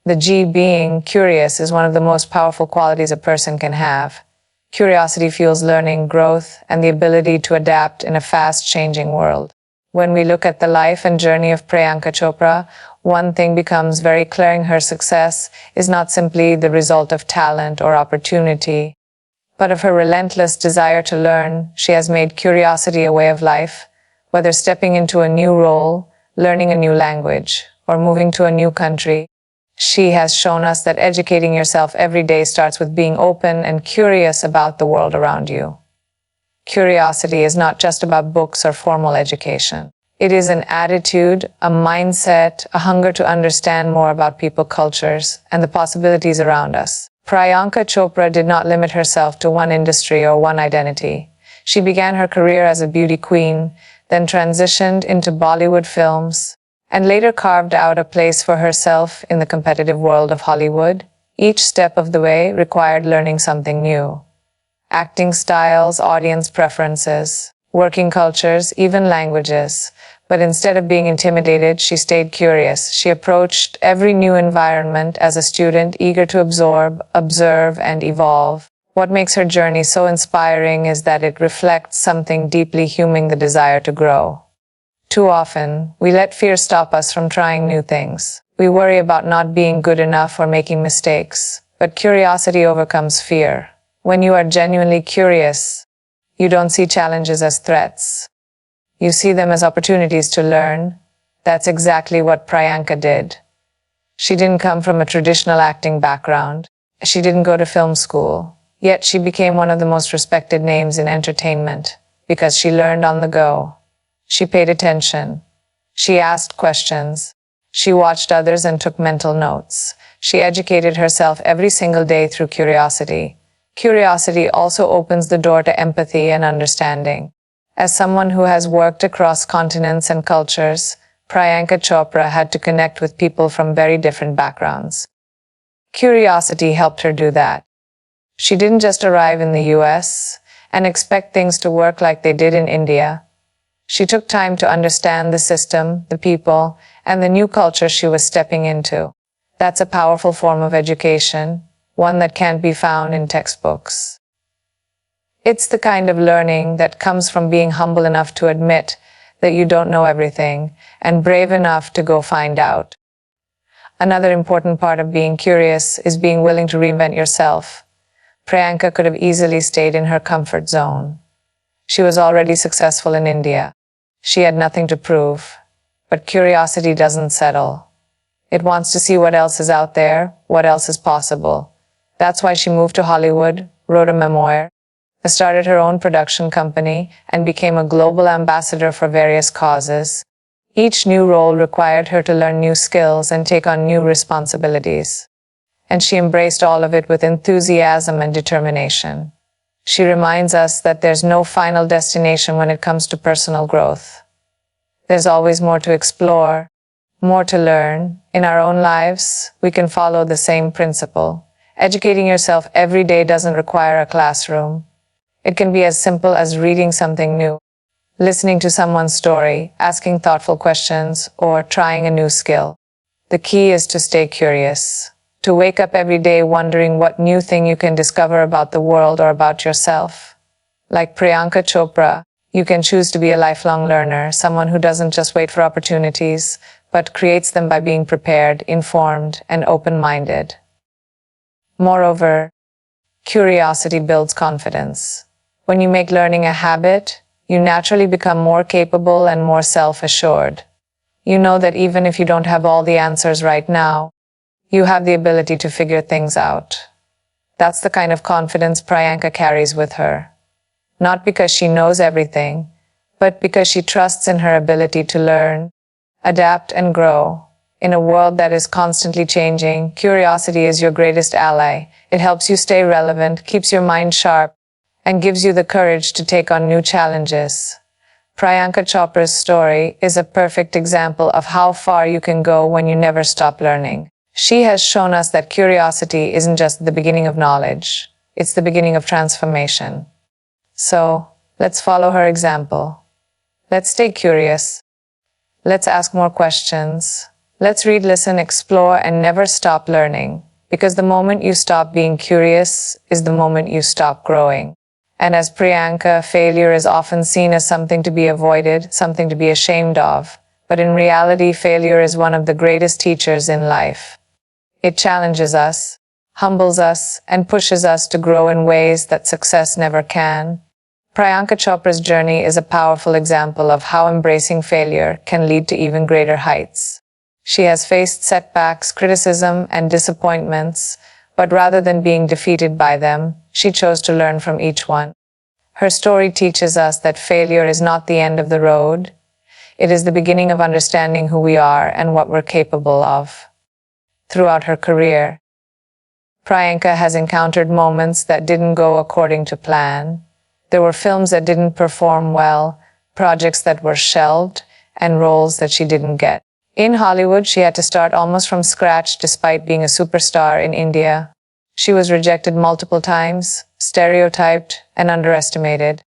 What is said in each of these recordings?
The G, being curious, is one of the most powerful qualities a person can have. Curiosity fuels learning, growth, and the ability to adapt in a fast-changing world. When we look at the life and journey of Priyanka Chopra, one thing becomes very clear: her success is not simply the result of talent or opportunity, but of her relentless desire to learn. She has made curiosity a way of life, whether stepping into a new role, learning a new language, or moving to a new country. She has shown us that educating yourself every day starts with being open and curious about the world around you. Curiosity is not just about books or formal education. It is an attitude, a mindset, a hunger to understand more about people, cultures, and the possibilities around us. Priyanka Chopra did not limit herself to one industry or one identity. She began her career as a beauty queen, then transitioned into Bollywood films, and later carved out a place for herself in the competitive world of Hollywood. Each step of the way required learning something new. Acting styles, audience preferences, working cultures, even languages. But instead of being intimidated, she stayed curious. She approached every new environment as a student, eager to absorb, observe, and evolve. What makes her journey so inspiring is that it reflects something deeply human: the desire to grow. Too often, we let fear stop us from trying new things. We worry about not being good enough or making mistakes, but curiosity overcomes fear. When you are genuinely curious, you don't see challenges as threats. You see them as opportunities to learn. That's exactly what Priyanka did. She didn't come from a traditional acting background. She didn't go to film school. Yet she became one of the most respected names in entertainment because she learned on the go. She paid attention. She asked questions. She watched others and took mental notes. She educated herself every single day through curiosity. Curiosity also opens the door to empathy and understanding. As someone who has worked across continents and cultures, Priyanka Chopra had to connect with people from very different backgrounds. Curiosity helped her do that. She didn't just arrive in the US and expect things to work like they did in India. She took time to understand the system, the people, and the new culture she was stepping into. That's a powerful form of education, one that can't be found in textbooks. It's the kind of learning that comes from being humble enough to admit that you don't know everything and brave enough to go find out. Another important part of being curious is being willing to reinvent yourself. Priyanka could have easily stayed in her comfort zone. She was already successful in India. She had nothing to prove. But curiosity doesn't settle. It wants to see what else is out there, what else is possible. That's why she moved to Hollywood, wrote a memoir, started her own production company, and became a global ambassador for various causes. Each new role required her to learn new skills and take on new responsibilities. And she embraced all of it with enthusiasm and determination. She reminds us that there's no final destination when it comes to personal growth. There's always more to explore, more to learn. In our own lives, we can follow the same principle. Educating yourself every day doesn't require a classroom. It can be as simple as reading something new, listening to someone's story, asking thoughtful questions, or trying a new skill. The key is to stay curious, to wake up every day wondering what new thing you can discover about the world or about yourself. Like Priyanka Chopra, you can choose to be a lifelong learner, someone who doesn't just wait for opportunities, but creates them by being prepared, informed, and open-minded. Moreover, curiosity builds confidence. When you make learning a habit, you naturally become more capable and more self-assured. You know that even if you don't have all the answers right now, you have the ability to figure things out. That's the kind of confidence Priyanka carries with her. Not because she knows everything, but because she trusts in her ability to learn, adapt, and grow. In a world that is constantly changing, curiosity is your greatest ally. It helps you stay relevant, keeps your mind sharp, and gives you the courage to take on new challenges. Priyanka Chopra's story is a perfect example of how far you can go when you never stop learning. She has shown us that curiosity isn't just the beginning of knowledge, it's the beginning of transformation. So, let's follow her example. Let's stay curious. Let's ask more questions. Let's read, listen, explore, and never stop learning, because the moment you stop being curious is the moment you stop growing. And as Priyanka, failure is often seen as something to be avoided, something to be ashamed of. But in reality, failure is one of the greatest teachers in life. It challenges us, humbles us, and pushes us to grow in ways that success never can. Priyanka Chopra's journey is a powerful example of how embracing failure can lead to even greater heights. She has faced setbacks, criticism, and disappointments, but rather than being defeated by them, she chose to learn from each one. Her story teaches us that failure is not the end of the road. It is the beginning of understanding who we are and what we're capable of. Throughout her career, Priyanka has encountered moments that didn't go according to plan. There were films that didn't perform well, projects that were shelved, and roles that she didn't get. In Hollywood, she had to start almost from scratch despite being a superstar in India. She was rejected multiple times, stereotyped, and underestimated.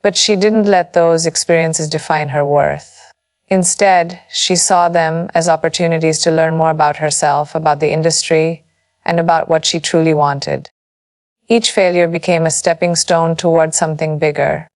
But she didn't let those experiences define her worth. Instead, she saw them as opportunities to learn more about herself, about the industry, and about what she truly wanted. Each failure became a stepping stone toward something bigger.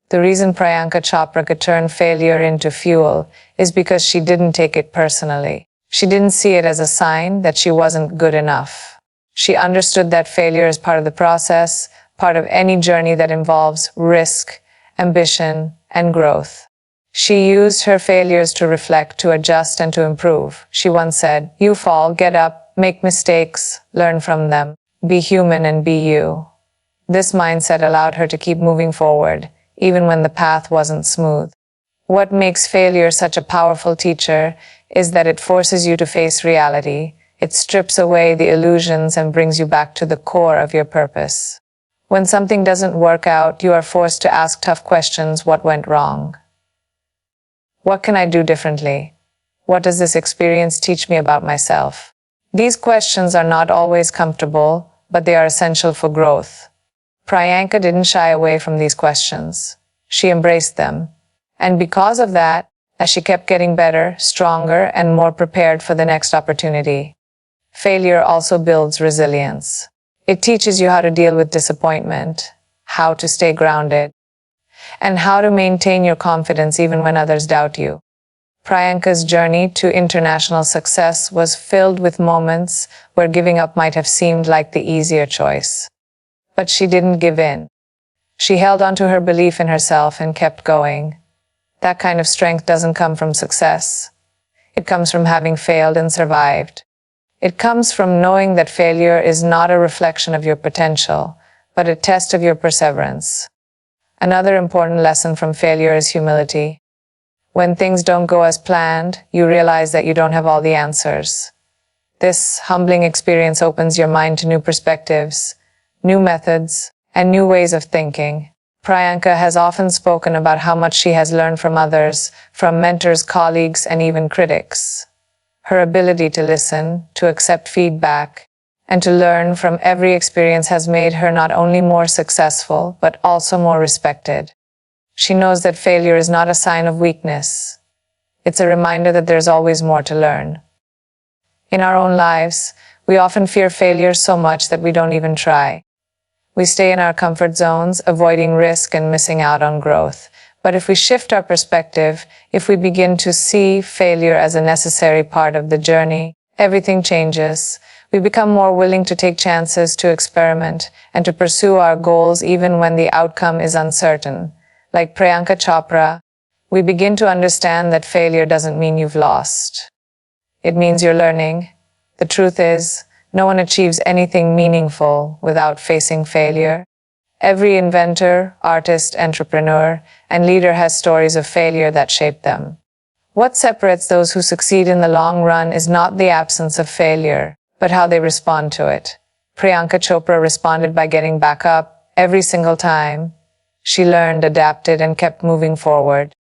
The reason Priyanka Chopra could turn failure into fuel is because she didn't take it personally. She didn't see it as a sign that she wasn't good enough. She understood that failure is part of the process, part of any journey that involves risk, ambition, and growth. She used her failures to reflect, to adjust, and to improve. She once said, "You fall, get up, make mistakes, learn from them. Be human and be you." This mindset allowed her to keep moving forward, even when the path wasn't smooth. What makes failure such a powerful teacher is that it forces you to face reality. It strips away the illusions and brings you back to the core of your purpose. When something doesn't work out, you are forced to ask tough questions. What went wrong? What can I do differently? What does this experience teach me about myself? These questions are not always comfortable, but they are essential for growth. Priyanka didn't shy away from these questions. She embraced them. And because of that, as she kept getting better, stronger, and more prepared for the next opportunity. Failure also builds resilience. It teaches you how to deal with disappointment, how to stay grounded, and how to maintain your confidence even when others doubt you. Priyanka's journey to international success was filled with moments where giving up might have seemed like the easier choice. But she didn't give in. She held on to her belief in herself and kept going. That kind of strength doesn't come from success. It comes from having failed and survived. It comes from knowing that failure is not a reflection of your potential, but a test of your perseverance. Another important lesson from failure is humility. When things don't go as planned, you realize that you don't have all the answers. This humbling experience opens your mind to new perspectives, new methods, and new ways of thinking. Priyanka has often spoken about how much she has learned from others, from mentors, colleagues, and even critics. Her ability to listen, to accept feedback, and to learn from every experience has made her not only more successful, but also more respected. She knows that failure is not a sign of weakness. It's a reminder that there's always more to learn. In our own lives, we often fear failure so much that we don't even try. We stay in our comfort zones, avoiding risk and missing out on growth. But if we shift our perspective, if we begin to see failure as a necessary part of the journey, everything changes. We become more willing to take chances, to experiment, and to pursue our goals even when the outcome is uncertain. Like Priyanka Chopra, we begin to understand that failure doesn't mean you've lost. It means you're learning. The truth is, no one achieves anything meaningful without facing failure. Every inventor, artist, entrepreneur, and leader has stories of failure that shaped them. What separates those who succeed in the long run is not the absence of failure, but how they respond to it. Priyanka Chopra responded by getting back up every single time. She learned, adapted, and kept moving forward.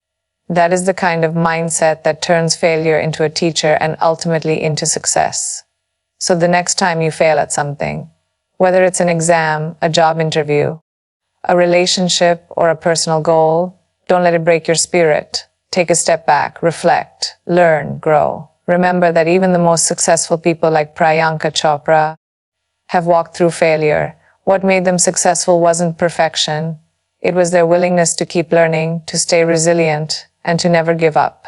That is the kind of mindset that turns failure into a teacher and ultimately into success. So the next time you fail at something, whether it's an exam, a job interview, a relationship, or a personal goal, don't let it break your spirit. Take a step back, reflect, learn, grow. Remember that even the most successful people like Priyanka Chopra have walked through failure. What made them successful wasn't perfection. It was their willingness to keep learning, to stay resilient, and to never give up.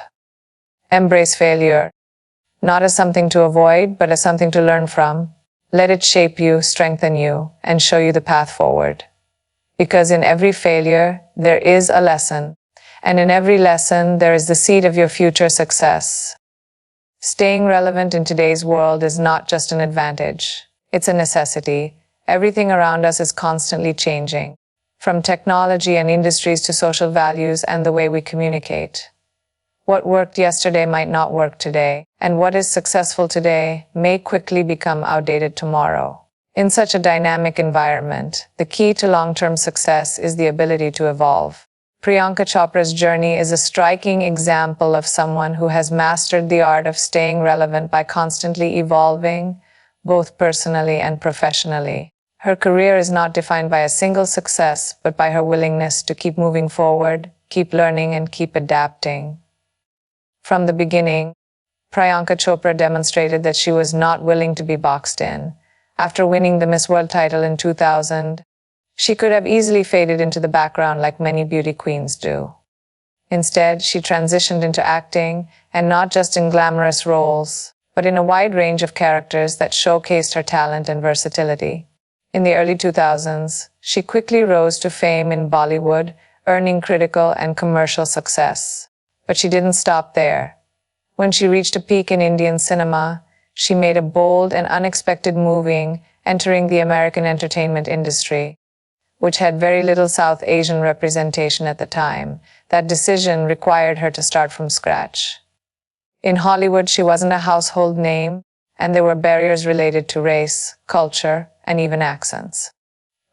Embrace failure, not as something to avoid, but as something to learn from. Let it shape you, strengthen you, and show you the path forward. Because in every failure, there is a lesson. And in every lesson, there is the seed of your future success. Staying relevant in today's world is not just an advantage. It's a necessity. Everything around us is constantly changing, from technology and industries to social values and the way we communicate. What worked yesterday might not work today, and what is successful today may quickly become outdated tomorrow. In such a dynamic environment, the key to long-term success is the ability to evolve. Priyanka Chopra's journey is a striking example of someone who has mastered the art of staying relevant by constantly evolving, both personally and professionally. Her career is not defined by a single success, but by her willingness to keep moving forward, keep learning, and keep adapting. From the beginning, Priyanka Chopra demonstrated that she was not willing to be boxed in. After winning the Miss World title in 2000, she could have easily faded into the background like many beauty queens do. Instead, she transitioned into acting, and not just in glamorous roles, but in a wide range of characters that showcased her talent and versatility. In the early 2000s, she quickly rose to fame in Bollywood, earning critical and commercial success. But she didn't stop there. When she reached a peak in Indian cinema, she made a bold and unexpected move, entering the American entertainment industry, which had very little South Asian representation at the time. That decision required her to start from scratch. In Hollywood, she wasn't a household name, and there were barriers related to race, culture, and even accents.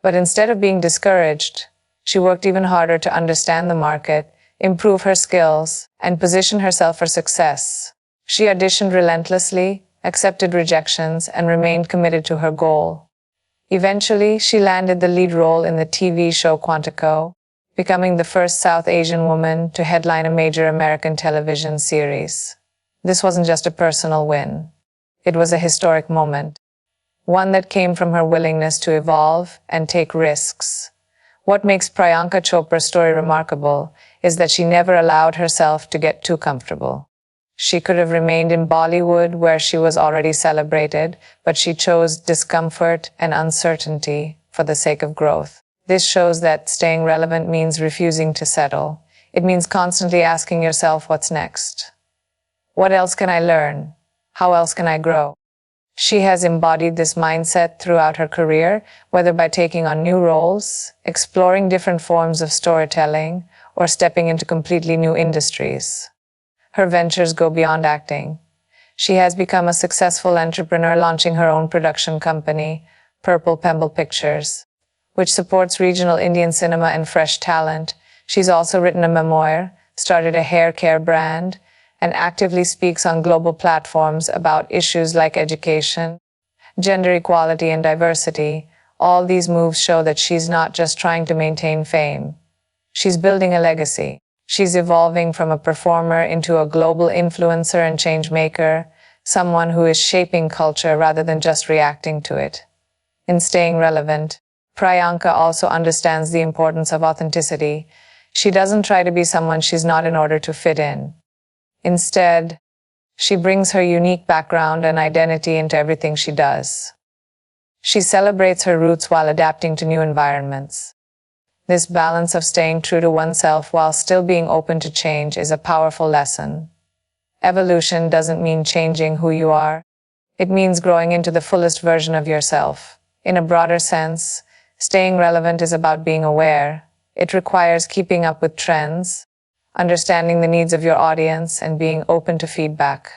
But instead of being discouraged, she worked even harder to understand the market, improve her skills, and position herself for success. She auditioned relentlessly, accepted rejections, and remained committed to her goal. Eventually, she landed the lead role in the TV show Quantico, becoming the first South Asian woman to headline a major American television series. This wasn't just a personal win. It was a historic moment, one that came from her willingness to evolve and take risks. What makes Priyanka Chopra's story remarkable is that she never allowed herself to get too comfortable. She could have remained in Bollywood, where she was already celebrated, but she chose discomfort and uncertainty for the sake of growth. This shows that staying relevant means refusing to settle. It means constantly asking yourself, what's next? What else can I learn? How else can I grow? She has embodied this mindset throughout her career, whether by taking on new roles, exploring different forms of storytelling, or stepping into completely new industries. Her ventures go beyond acting. She has become a successful entrepreneur, launching her own production company, Purple Pebble Pictures, which supports regional Indian cinema and fresh talent. She's also written a memoir, started a hair care brand, and actively speaks on global platforms about issues like education, gender equality, and diversity. All these moves show that she's not just trying to maintain fame. She's building a legacy. She's evolving from a performer into a global influencer and change maker, someone who is shaping culture rather than just reacting to it. In staying relevant, Priyanka also understands the importance of authenticity. She doesn't try to be someone she's not in order to fit in. Instead, she brings her unique background and identity into everything she does. She celebrates her roots while adapting to new environments. This balance of staying true to oneself while still being open to change is a powerful lesson. Evolution doesn't mean changing who you are. It means growing into the fullest version of yourself. In a broader sense, staying relevant is about being aware. It requires keeping up with trends, understanding the needs of your audience, and being open to feedback.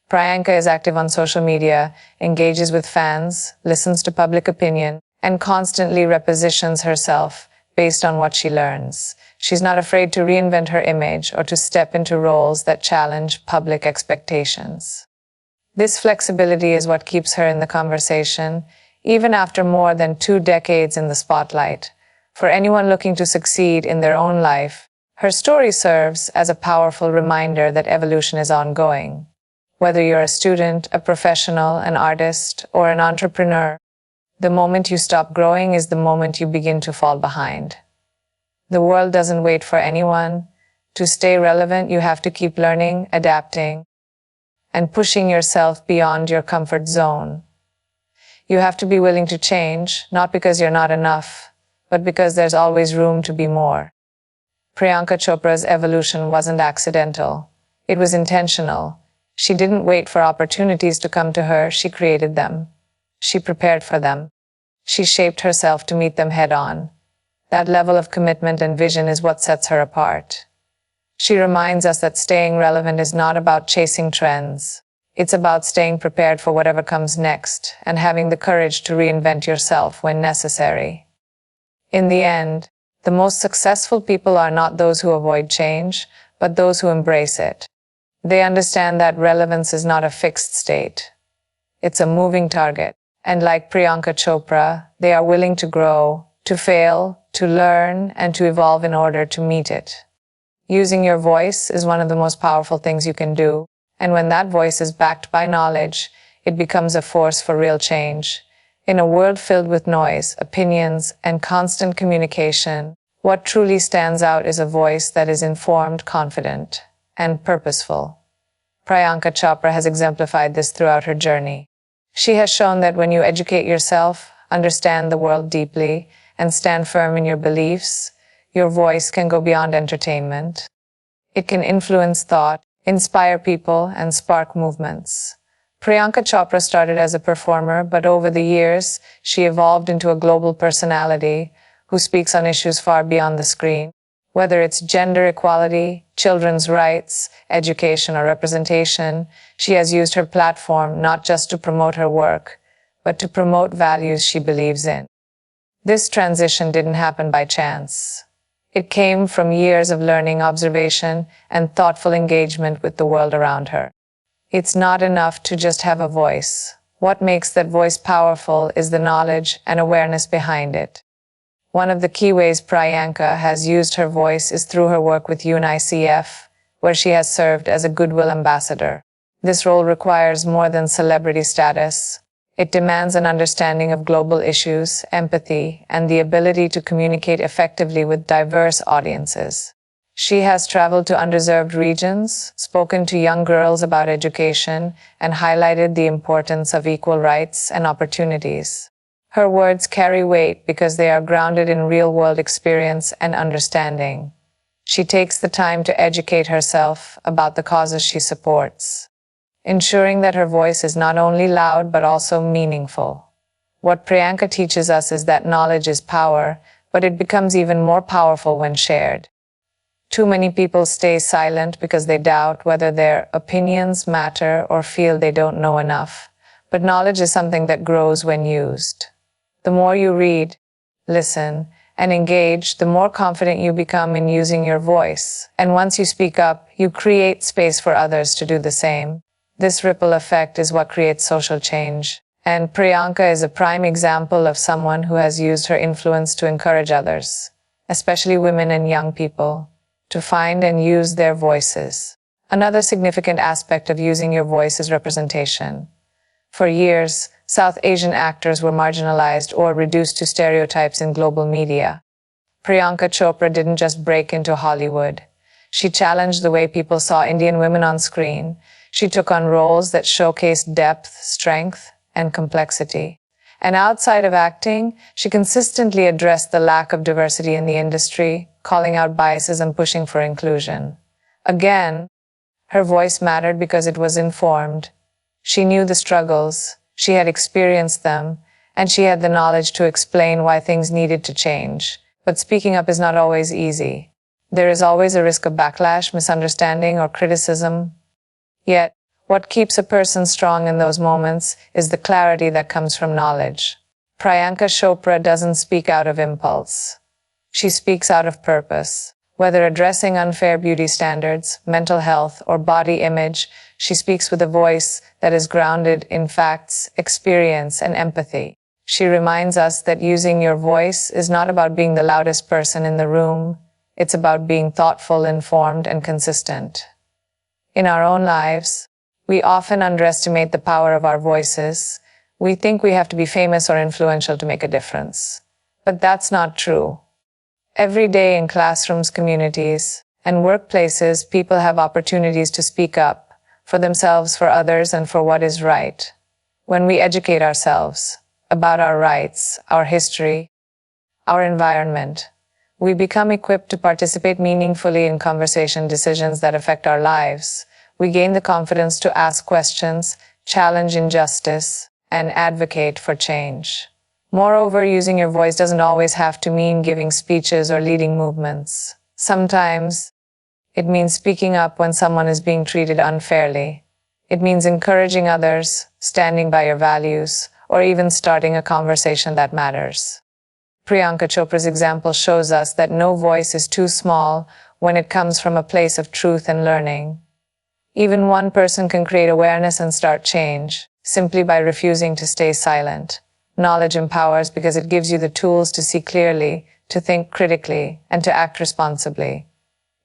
Priyanka is active on social media, engages with fans, listens to public opinion, and constantly repositions herself based on what she learns. She's not afraid to reinvent her image or to step into roles that challenge public expectations. This flexibility is what keeps her in the conversation, even after more than 2 decades in the spotlight. For anyone looking to succeed in their own life, her story serves as a powerful reminder that evolution is ongoing. Whether you're a student, a professional, an artist, or an entrepreneur, the moment you stop growing is the moment you begin to fall behind. The world doesn't wait for anyone. To stay relevant, you have to keep learning, adapting, and pushing yourself beyond your comfort zone. You have to be willing to change, not because you're not enough, but because there's always room to be more. Priyanka Chopra's evolution wasn't accidental. It was intentional. She didn't wait for opportunities to come to her, she created them. She prepared for them. She shaped herself to meet them head-on. That level of commitment and vision is what sets her apart. She reminds us that staying relevant is not about chasing trends. It's about staying prepared for whatever comes next and having the courage to reinvent yourself when necessary. In the end, the most successful people are not those who avoid change, but those who embrace it. They understand that relevance is not a fixed state. It's a moving target. And like Priyanka Chopra, they are willing to grow, to fail, to learn, and to evolve in order to meet it. Using your voice is one of the most powerful things you can do. And when that voice is backed by knowledge, it becomes a force for real change. In a world filled with noise, opinions, and constant communication, what truly stands out is a voice that is informed, confident, and purposeful. Priyanka Chopra has exemplified this throughout her journey. She has shown that when you educate yourself, understand the world deeply, and stand firm in your beliefs, your voice can go beyond entertainment. It can influence thought, inspire people, and spark movements. Priyanka Chopra started as a performer, but over the years, she evolved into a global personality who speaks on issues far beyond the screen. Whether it's gender equality, children's rights, education, or representation, she has used her platform not just to promote her work, but to promote values she believes in. This transition didn't happen by chance. It came from years of learning, observation, and thoughtful engagement with the world around her. It's not enough to just have a voice. What makes that voice powerful is the knowledge and awareness behind it. One of the key ways Priyanka has used her voice is through her work with UNICEF, where she has served as a goodwill ambassador. This role requires more than celebrity status. It demands an understanding of global issues, empathy, and the ability to communicate effectively with diverse audiences. She has traveled to underserved regions, spoken to young girls about education, and highlighted the importance of equal rights and opportunities. Her words carry weight because they are grounded in real-world experience and understanding. She takes the time to educate herself about the causes she supports, ensuring that her voice is not only loud but also meaningful. What Priyanka teaches us is that knowledge is power, but it becomes even more powerful when shared. Too many people stay silent because they doubt whether their opinions matter or feel they don't know enough. But knowledge is something that grows when used. The more you read, listen, and engage, the more confident you become in using your voice. And once you speak up, you create space for others to do the same. This ripple effect is what creates social change. And Priyanka is a prime example of someone who has used her influence to encourage others, especially women and young people, to find and use their voices. Another significant aspect of using your voice is representation. For years, South Asian actors were marginalized or reduced to stereotypes in global media. Priyanka Chopra didn't just break into Hollywood. She challenged the way people saw Indian women on screen. She took on roles that showcased depth, strength, and complexity. And outside of acting, she consistently addressed the lack of diversity in the industry, calling out biases and pushing for inclusion. Again, her voice mattered because it was informed. She knew the struggles, she had experienced them, and she had the knowledge to explain why things needed to change. But speaking up is not always easy. There is always a risk of backlash, misunderstanding, or criticism. Yet, what keeps a person strong in those moments is the clarity that comes from knowledge. Priyanka Chopra doesn't speak out of impulse. She speaks out of purpose. Whether addressing unfair beauty standards, mental health, or body image, she speaks with a voice that is grounded in facts, experience, and empathy. She reminds us that using your voice is not about being the loudest person in the room. It's about being thoughtful, informed, and consistent. In our own lives, We often underestimate the power of our voices. We think we have to be famous or influential to make a difference. But that's not true. Every day in classrooms, communities, and workplaces, people have opportunities to speak up for themselves, for others, and for what is right. When we educate ourselves about our rights, our history, our environment, we become equipped to participate meaningfully in conversation decisions that affect our lives. We gain the confidence to ask questions, challenge injustice, and advocate for change. Moreover, using your voice doesn't always have to mean giving speeches or leading movements. Sometimes, it means speaking up when someone is being treated unfairly. It means encouraging others, standing by your values, or even starting a conversation that matters. Priyanka Chopra's example shows us that no voice is too small when it comes from a place of truth and learning. Even one person can create awareness and start change, simply by refusing to stay silent. Knowledge empowers because it gives you the tools to see clearly, to think critically, and to act responsibly.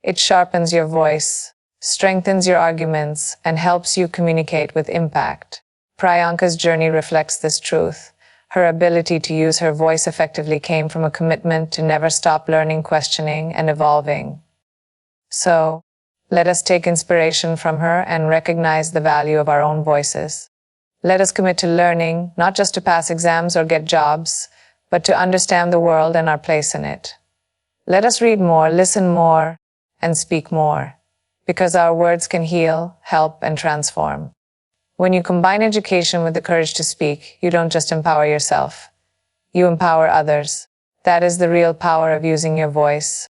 It sharpens your voice, strengthens your arguments, and helps you communicate with impact. Priyanka's journey reflects this truth. Her ability to use her voice effectively came from a commitment to never stop learning, questioning, and evolving. So, let us take inspiration from her and recognize the value of our own voices. Let us commit to learning, not just to pass exams or get jobs, but to understand the world and our place in it. Let us read more, listen more, and speak more, because our words can heal, help, and transform. When you combine education with the courage to speak, you don't just empower yourself, you empower others. That is the real power of using your voice.